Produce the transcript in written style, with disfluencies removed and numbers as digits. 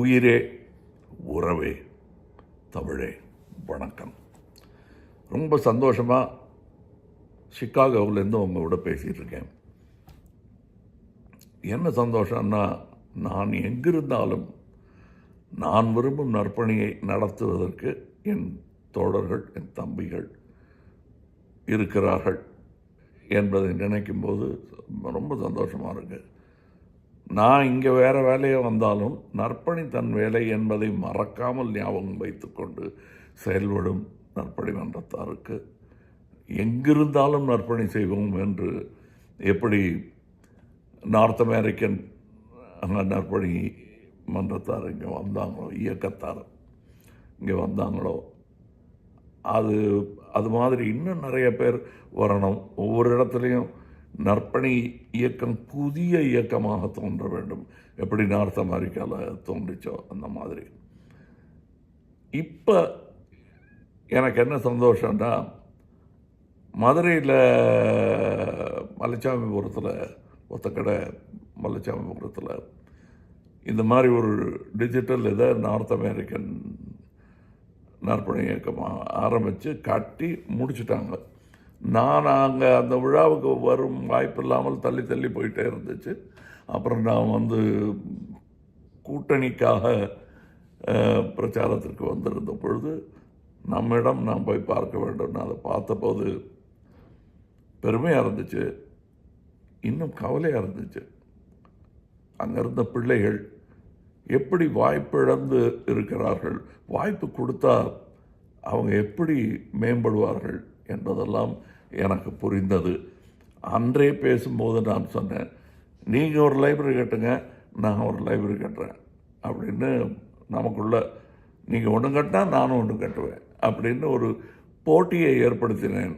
உயிரே உறவே தமிழே வணக்கம். ரொம்ப சந்தோஷமாக சிக்காகோவிலேருந்து உங்களோட பேசிகிட்டு இருக்கேன். என்ன சந்தோஷம்னா, நான் எங்கிருந்தாலும் நான் விரும்பும் நற்பணியை நடத்துவதற்கு என் தோழர்கள், என் தம்பிகள் இருக்கிறார்கள் என்பதை நினைக்கும் போது ரொம்ப சந்தோஷமாக இருக்குது. நான் இங்கே வேறு வேலையை வந்தாலும் நற்பணி தன் வேலை என்பதை மறக்காமல் ஞாபகம் வைத்துக்கொண்டு செயல்படும் நற்பணி மன்றத்தாருக்கு எங்கிருந்தாலும் நற்பணி செய்வோம் என்று எப்படி நார்த் அமெரிக்கன் நற்பணி மன்றத்தார் இங்கே வந்தாங்களோ, இயக்கத்தார் இங்கே வந்தாங்களோ, அது மாதிரி இன்னும் நிறைய பேர் வரணும். ஒவ்வொரு இடத்துலையும் நற்பணி இயக்கம் புதிய இயக்கமாக தோன்ற வேண்டும். எப்படி நார்த் அமெரிக்காவில் தோன்றிச்சோ அந்த மாதிரி. இப்போ எனக்கு என்ன சந்தோஷம்னா, மதுரையில் மலைச்சாமிபுரத்தில் ஒத்தக்கடை மலைச்சாமிபுரத்தில் இந்த மாதிரி ஒரு டிஜிட்டல் இதை நார்த் அமெரிக்கன் நற்பணி இயக்கமாக ஆரம்பித்து காட்டி முடிச்சுட்டாங்க. நான் அங்கே அந்த விழாவுக்கு வரும் வாய்ப்பு இல்லாமல் தள்ளி தள்ளி போயிட்டே இருந்துச்சு. அப்புறம் நான் கூட்டணிக்காக பிரச்சாரத்திற்கு வந்திருந்த பொழுது நம்மிடம் நாம் போய் பார்க்க வேண்டும். நான் அதை பார்த்தபோது பெருமையாக இருந்துச்சு, இன்னும் கவலையாக இருந்துச்சு. அங்கே இருந்த பிள்ளைகள் எப்படி வாய்ப்பு இழந்து இருக்கிறார்கள், வாய்ப்பு கொடுத்தா அவங்க எப்படி மேம்படுவார்கள் என்பதெல்லாம் எனக்கு புரிந்தது. அன்றே பேசும்போது நான் சொன்னேன், நீங்கள் ஒரு லைப்ரரி கட்டுங்க, நான் ஒரு லைப்ரரி கட்டுறேன் அப்படின்னு. நமக்குள்ள நீங்கள் ஒன்று கட்டினா நானும் ஒன்று கட்டுவேன் அப்படின்னு ஒரு போட்டியை ஏற்படுத்தினேன்.